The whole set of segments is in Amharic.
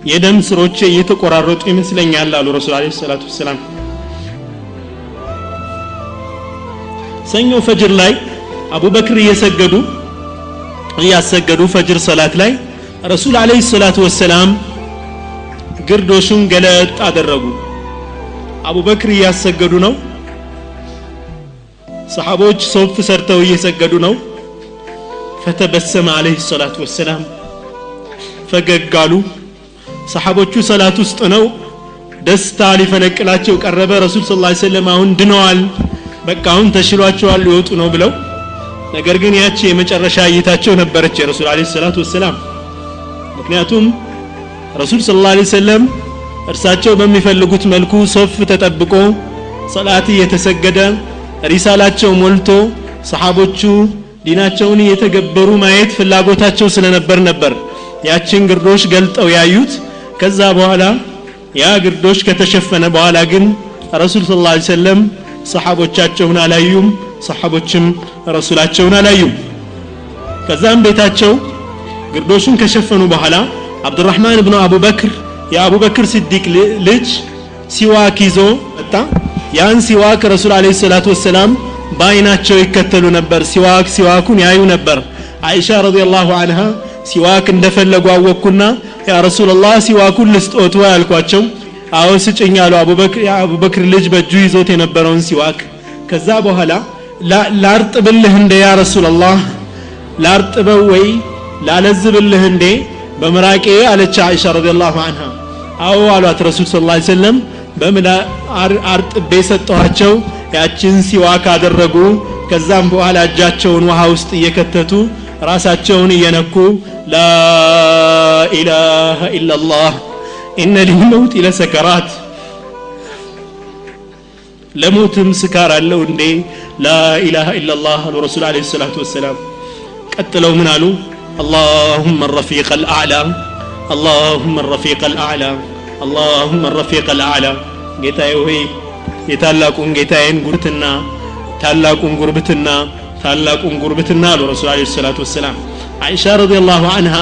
የደም ስሮቼ እየተቆራረጡ ይመስለኛል አሉ ረሱል አለይሂ ሰላቱ ወሰለም ሰኞ ፈጅር ላይ አቡበክር እያሰገዱ ፈጅር ሰላት ላይ ረሱል አለይሂ ሰላቱ ወሰለም ግርዶሹን ገለጥ አደረጉ አቡበክር እያሰገዱ ነው ሰሃቦች ሶፍ ሰርተው እየሰገዱ ነው فتبسم عليه الصلاة والسلام ፈገጋሉ ሰሃቦቹ ሰላት ውስጥ ነው ደስታ ሊፈነቅላቸው ቀረበ ረሱል ሰለላሁ ዐለይሂ ወሰለም አሁን ድነዋል በቃ አሁን ተሽሏቸዋል ሊወጡ ነው ብለው ነገር ግን ያቺ የመጨረሻ እይታቸው ነበረች የረሱል አለይሂ ሰላቱ ወሰለም ምክንያቱም ረሱል ሰለላሁ ዐለይሂ ወሰለም እርሳቸው በሚፈልጉት መልኩ ሶፍ ተጠብቆ ሰላት እየተሰገደ ሪሳላቸው ሞልቶ ሰሃቦቹ ዲናቸውን እየተገበሩ ማየት ፍላጎታቸው ስለነበር ያችን ግርዶሽ ገልጠው ያዩት ከዛ በኋላ ያ ግርዶሽ ከተሸፈነ በኋላ ግን ረሱል ሰለላሁ ዐለይሂ ወሰለም ሰሃቦቻቸውን አላዩም ሰሃቦችም ረሱላቸውን አላዩም ከዛም ቤታቸው ግርዶሹን ከሸፈኑ በኋላ አብዱራህማን ኢብኑ አቡበክር የአቡበክር ሲዲቅ ልጅ ሲዋክ ይዞ መጣ ያን ሲዋክ ረሱል አለይሂ ሰላቱ ወሰለም ባይናቸው ይከተሉ ነበር ሲዋኩን ያዩ ነበር አይሻ ረዲየላሁ ዐንሃ ሲዋክ እንደፈለጉ አወኩና ያ ረሱላህ ሲዋኩን ልስጦት ያልኳቸው አው ስጭኝ አሉ አቡበክር ልጅ በእጁ ይዞት የነበረውን ሲዋክ ከዛ በኋላ ላርጥብልህ እንደ ያ ረሱላህ ላርጥበው ወይ ላለዝብልህ እንደ በመራቄ አለች አይሻ ረዲየላሁ ዐንሃ አው አሏት ረሱል ሰለላሁ ዐለይሂ ወሰለም በመላ አርጥቤ ሰጠኋቸው ያችን ሲዋክ አደረጉ ከዛም በኋላ እጃቸውን ውሃ ውስጥ እየከተቱ ራሳቸውን እየነኩ ላ ኢላሃ ኢላላህ ኢነ ሊልመውት ለሰከራት ለሞትም ስካር አለው እንዴ ላ ኢላሃ ኢላላህ አሉ ረሱል አለይሂ ሰላቱ ወሰለም ቀጥለው ምን አሉ اللهم الرفيق الاعلى اللهم الرفيق الاعلى اللهم الرفيق الاعلى ጌታዬ ሆይ የታላቁን ጌታዬን ጉርብትና ታላቁን ጉርብትና አሉ ረሱል አለይሂ ሰላቱ ወሰለም አይሻ ረዲየላሁ ዐንሃ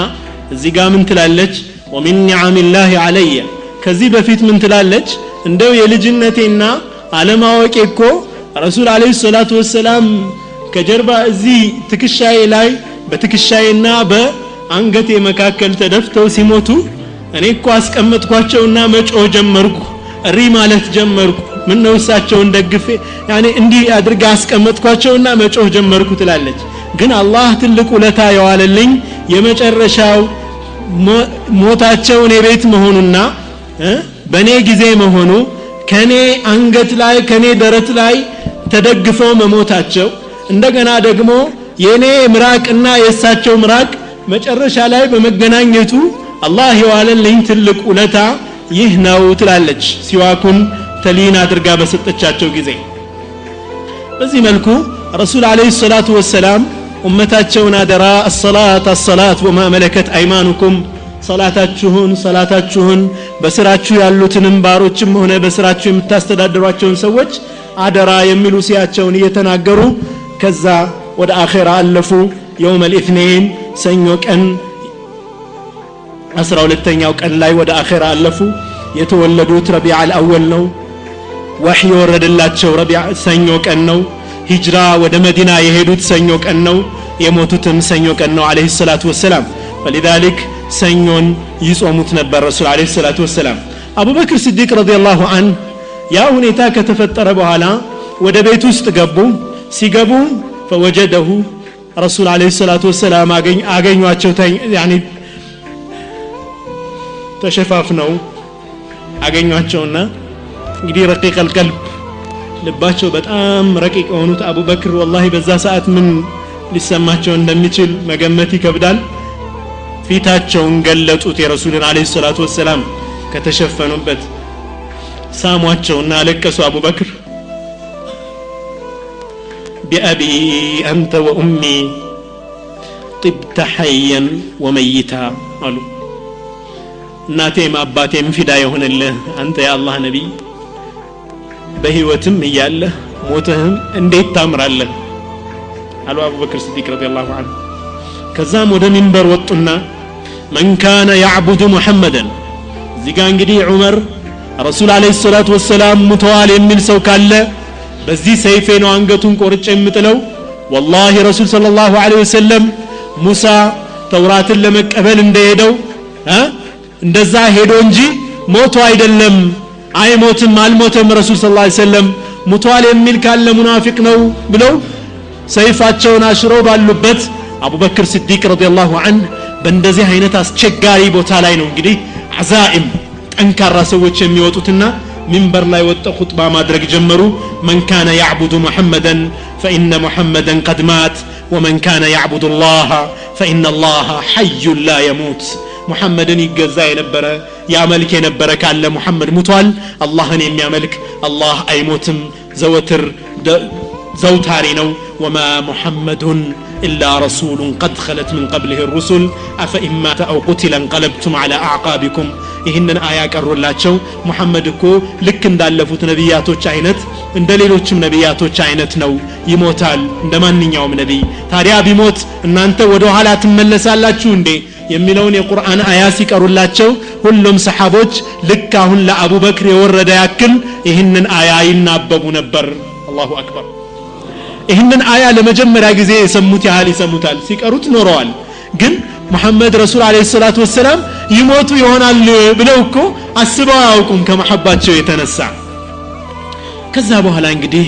እዚህ ጋር ምን ትላለች ومن نعم الله علي ከዚህ በፊት ምን ትላለች እንደው የልጅነቴና አለማወቄ እኮ ረሱል አለይሂ ሰላቱ ወሰለም ከጀርባ እዚህ ትክሻዬ ላይ በትክሻዬና በአንገቴ መካከል ተደፍተው ሲሞቱ እኔ እኮ አስቀመጥኳቸውና መጮህ ጀመርኩ እሪ ማለት ጀመርኩ ምን ነው እሳቸውን ደግፌ ያኔ እንዲህ አድርጋ አስቀመጥኳቸውና መጮህ ጀመርኩ ትላለች ግን አላህ ትልቅ ውለታ ያዋለልኝ የመጨረሻው ሞታቸው እኔ ቤት መሆኑና በኔ ጊዜ መሆኑ ከኔ አንገት ላይ ከኔ ደረት ላይ ተደግፈው መሞታቸው እንደገና ደግሞ የኔ ምራቅና የእሳቸው ምራቅ መጨረሻ ላይ በመገናኘቱ አላህ ያዋለልኝ ትልቅ ውለታ ይህ ነው ትላለች ሲዋኩን ተሊን አድርጋ በሰጠቻቸው ጊዜ በዚህ መልኩ ረሱል አለይሂ ሰላቱ ወሰለም ኡመታቸውን አደራ الصلاه وما ملكت ايمانكم ሰላታችሁን በስራችሁ ያሉትንም ባሮችም ሆነ በስራችሁ የምታስተዳድሯቸውን ሰዎች አደራ የሚሉ ሲያቸውን እየተናገሩ ከዛ ወደ አኺራ አለፉ يوم الاثنين ሰኞ ቀን 12ኛው ቀን ላይ ወደ አኺራ አለፉ የተወለዱት ረቢዕ አልአወል ነው ወህይ ወረደላቸው ረቢዕ ሰኞ ቀን ነው ሂጅራ ወደ መዲና የሄዱት ሰኞ ቀን ነው የሞቱትም ሰኞ ቀን ነው አለይሂ ሰላቱ ወሰለም فلذلك ሰኞን ይጾሙት ነበር ረሱል አለይሂ ሰላቱ ወሰለም አቡበክር ሲዲቅ ረዲየላሁ ዐንሁ ያ ሁኔታ ከተፈጠረ በኋላ ወደ ቤት ውስጥ ገቡ ሲገቡ فوجده ረሱል አለይሂ ሰላቱ ወሰለም አገኟቸው ያኒ ተሸፋፍነው አገኟቸውና እንግዲህ ረቂቅ القلب ልባቸው በጣም ረቂቅ የሆኑት አቡበክር والله በዛ ሰዓት ምን ሊሰማቸው እንደሚችል መገመት ይከብዳል ፊታቸውን ገለጡት የረሱልን አለይሂ ሰላቱ ወሰለም ከተሸፈኑበት ሳሟቸውና አለቀሱ አቡበክር بأبي أنت وأمي طبت حيا وميتا قالوا እናቴም አባቴም ፊዳ ይሆንልህ አንተ የአላህ ነብይ በህይወትም እያለህ ሞተህም እንዴት ታምራለህ አሉ አቡበክር ሲዲቅ ረዲየላሁ ዐንሁ ከዛም ወደ ሚንበር ወጡና من كان يعبد محمدا እዚህ ጋር እንግዲህ ዑመር ረሱል አለይሂ ሰላቱ ወሰላም ሙተዋል የሚል ሰው ካለ በዚህ ሰይፌ ነው አንገቱን ቆርጬ የምጥለው والله ረሱል ሰለላሁ ዐለይሂ ወሰለም ሙሳ ተውራትን ለመቀበል እንደሄደው እንደዛ ሄዶ እንጂ ሞቶ አይደለም አይሞትም አልሞተም ረሱል ሰለላሁ ዐለይሂ ወሰለም ሙተዋል የሚል ካለ ሙናፊቅ ነው ብለው ሰይፋቸውን አሽረው ባሉበት አቡበክር ሲዲቅ ረዲየላሁ ዐንሁ በእንደዚህ አይነት አስቸጋሪ ቦታ ላይ ነው እንግዲህ አዛኢም ጠንካራ ሰዎች የሚወጡትና منبر لا يوطى خطبه ማድረግ ጀመሩ من كان يعبد محمدا فإن محمدا قد مات ومن كان يعبد الله فإن الله حي لا يموت محمدን ይገዛ የነበረ ያመልክ የነበረ ካለ محمد ሙቷል አላህን የሚያመልክ አላህ አይሞትም ዘወትር ዘውታሪ ነው وما محمد إلا رسول قد خلت من قبله الرسل أفإن مات أو قتل انقلبتم على أعقابكم ይህንን አያ ቀሩላቸው ሙሐመድ እኮ ልክ እንዳለፉት ነብያቶች አይነት እንደሌሎችም ነብያቶች አይነት ነው ይሞታል እንደማንኛውም ነብይ ታዲያ ቢሞት እናንተ ወደ ኋላ ትመለሳላችሁ እንዴ የሚለውን የቁርአን አያ ሲቀሩላቸው ሁሉም ሰሃቦች ልክ አሁን ለአቡበክር የወረደ ያክል ይህንን አያ ይናበቡ ነበር አላሁ አክበር ይህንን አያ ለመጀመሪያ ጊዜ የሰሙት ያህል ይሰሙታል ሲቀሩት ኖረዋል ግን محمد رسول عليه الصلاة والسلام يموت يهونال ብለው እኮ አስበው አያውቁም ከመሐባቸው የተነሳ ከዛ በኋላ እንግዲህ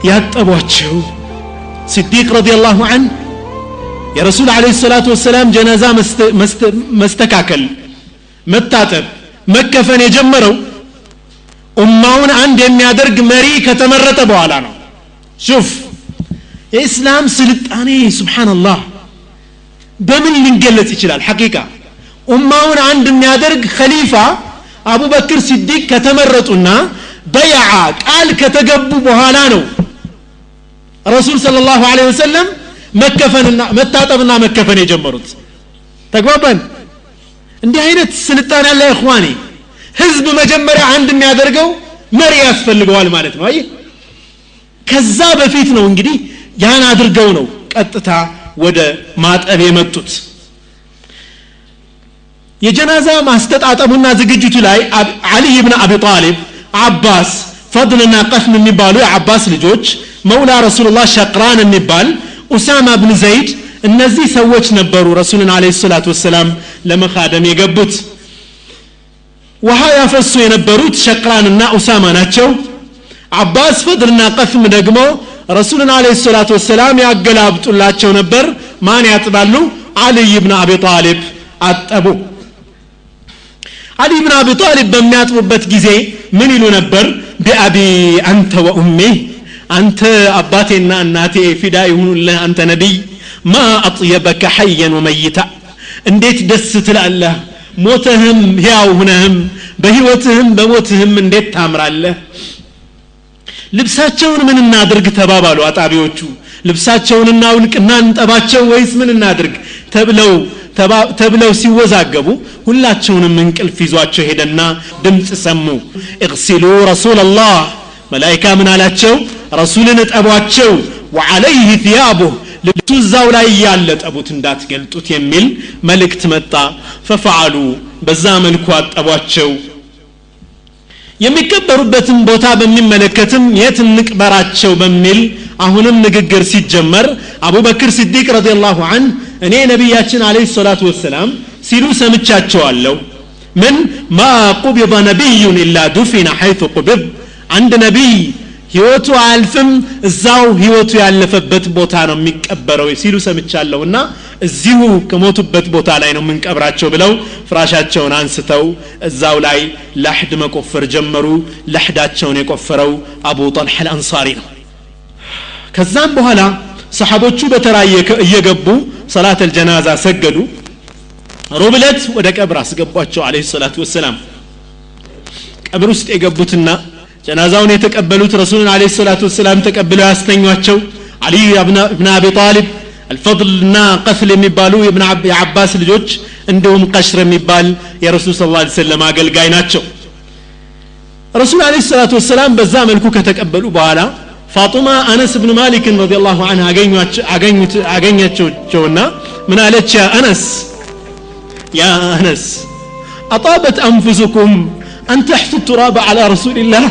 ያጠቧቸው ሲዲቅ ረዲየላሁ ዐንሁ የረሱል عليه الصلاة والسلام ጀናዛ መስተካከል መታጠብ መከፈን የጀመረው ኡማውን አንድ የሚያደርግ መሪ ከተመረጠ በኋላ ነው شوف የኢስላም ስልጣኔ ሱብሃንአላህ በምን ሊንገለጽ ይችላል ሐቂቃ ኡማውን አንድ የሚያደርግ ኸሊፋ አቡበክር ሲዲቅ ከተመረጡና በይዓ ቃል ከተገቡ በኋላ ነው ረሱል ሰለላሁ ዐለይሂ ወሰለም መከፈንና መታጠብና መከፈን የጀመሩት ተግባባን እንዲህ አይነት ስልጣኔ ያለ ኢኽዋኒ ህዝብ መጀመሪያ አንድ የሚያደርገው መሪ ያስፈልገዋል ማለት ነው አይ ከዛ በፊት ነው እንግዲህ ያን አድርገው ነው ቀጥታ ወደ ማጠብ የመጡት የጀናዛ ማስተጣጠሙና ዝግጅቱ ላይ አሊ ኢብኑ አቢ ጣሊብ አባስ ፈድልና ቀስም የሚባሉ የአባስ ልጆች መውላ ረሱላህ ሸቅራን የሚባል ኡሳማ ኢብኑ ዘይድ እነዚህ ሰዎች ነበሩ ረሱልን አለይሂ ሰላቱ ወሰለም ለመኻደም የገቡት ውሃ ያፈሱ የነበሩት ሸቅራንና ኡሳማ ናቸው አባስ ፈድልና ቀስም ደግሞ ረሱልን አለይሂ ሰላቱ ወሰለም ያገላብጡላቸው ነበር ማን ያጥባሉ አሊ ኢብኑ አቢ ጣሊብ አጠቡ አሊ ኢብኑ አቢ ጣሊብ በሚያጥቡበት ጊዜ ምን ይሉ ነበር ቢአቢ አንተ ወኡሚ አንተ አባቴና እናቴ ፊዳ ይሁኑልህ አንተ ነብይ ማ አጥየበከ ሐየን ወመይታ እንዴት ደስ ትላለህ ሞተህም ሕያው ሆነህም በህይወትህም በሞትህም እንዴት ታምራለህ ልብሳቸውን ምን እናድርግ ተባባሉ አጣቢዎቹ ልብሳቸውን እናውልቅና እንጠባቸው ወይስ ምን እናድርግ ተብለው ሲወዛገቡ ሁላቸውንም እንቅልፍ ይዟቸው ሄደና ድምጽ ሰሙ اغسلوا رسول الله መላእክታ ምን አላቸው ረሱልን ጠቧቸው وعليه ثيابه ልብሱ እዛው ላይ ያለ ጠቡት እንዳትገልጡት የሚል መልእክት መጣ ففعلوا በዛ መልኩ አጠቧቸው የሚከበሩበትን ቦታ በሚመለከትም የት እንቅበራቸው በሚል አሁንም ንግግር ሲጀመር አቡበክር ሲዲቅ ረዲየላሁ ዐንሁ እኔ ነብያችን አለይሂ ሰላቱ ወሰለም ሲሉ ሰምቻቸዋለሁ ምን ማ ቁቢደ ነብዩን ኢላ ዱፊነ ሐይቱ ቁቢድ አንድ ነብይ ህይወቱ አልፍም እዛው ህይወቱ ያለፈበት ቦታ ነው የሚቀበረው ሲሉ ሰምቻለሁና እዚሁ ከሞቱበት ቦታ ላይ ነው የምንቀብራቸው ብለው ፍራሻቸውን አንስተው እዛው ላይ ለህድ መቆፈር ጀመሩ ለህዳቸውን የቆፈረው አቡ ጠልሐ አልአንሳሪ ነው ከዛም በኋላ ሰሃቦቹ በተራየ እየገቡ ሰላት الجنازه ሰገዱ ሩብለት ወደ ቀብር አስገቧቸው አለይሂ ሰላቱ ወሰለም ቀብር ውስጥ የገቡትና ጀናዛውን የተቀበሉት ረሱልን አለይሂ ሰላቱ ወሰለም ተቀብለው ያስተኛቸው አሊ ኢብኑ አቢ ጣሊብ الفضلና ቀስል የሚባሉ ኢብኑ አባስ ልጆች እንደውም ቀሽር የሚባል የረሱል ሰለላሁ ዐለይሂ ወሰለም አገልጋይ ናቸው ረሱል አለይሂ ሰላቱ ወሰለም በዛ መልኩ ከተቀበሉ በኋላ ፋጡማ አነስ ኢብኑ ማሊክ ረዲየላሁ ዐንሁ አገኘቸውና ምን አለች ያ አነስ أطابت أنفسكم أن تحثوا التراب على رسول الله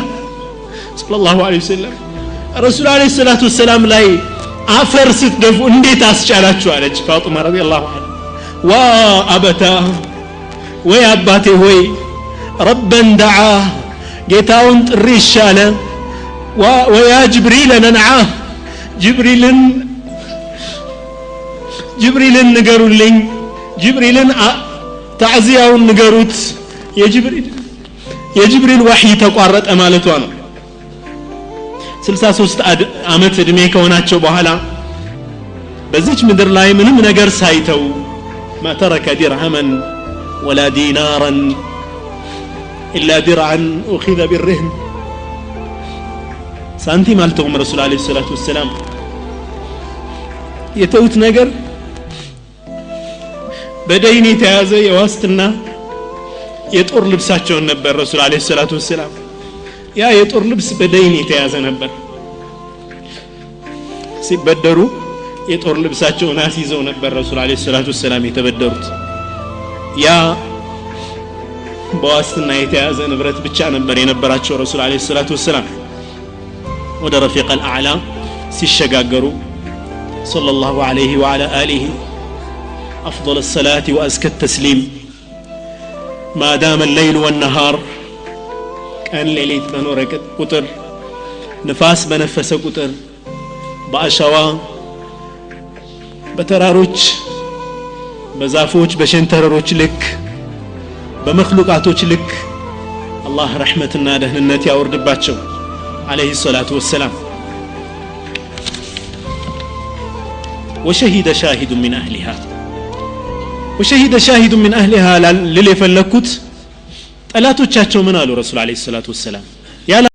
صلى الله عليه وسلم الرسول عليه الصلاة والسلام لا عفر ستدفو انديت أسجالات شوالج فاطمة رضي الله عنها وأبتاه ويا أباتي وي ربا دعاه جيتاون الرشالة ويا جبريل ننعاه جبريل نقروا لين جبريل تعزياون نقروت يا جبريل وحي تقارت أمالتوانا 63 ዓመት እድሜ ከሆናቸው በኋላ በዚች ምድር ላይ ምንም ነገር ሳይተው ما ترك درهما ولا دينارا إلا درعا أخذ بالرهن سانتي مالتهم رسول عليه الصلاة والسلام يتوت نجر بديني تازي يواستنا يطور لبساتهم نبر رسول عليه الصلاة والسلام يا يطور لبس بديني تازي نبر سيبدروا يطور لبساتهم ناسيزوا نبر رسول عليه الصلاة والسلام يتبدروا يا بواستنا يتازي نبرت بتشان نبر ينبراتشو رسول عليه الصلاة والسلام وده رفيق الأعلى سيشقاقروا صلى الله عليه وعلى آله أفضل الصلاة وأزكى التسليم ما دام الليل والنهار كان ليلة بنورك قطر نفاس بنفس قطر بأشوا بتراروج بزافوج بشنتراروج لك بمخلوقاتوج لك الله رحمتنا دهننت يا ورد باتشو عليه الصلاة والسلام وشهد شاهد من أهلها وشهد شاهد من أهلها للي فلكت ألا تتشاتشو من آل رسول عليه الصلاة والسلام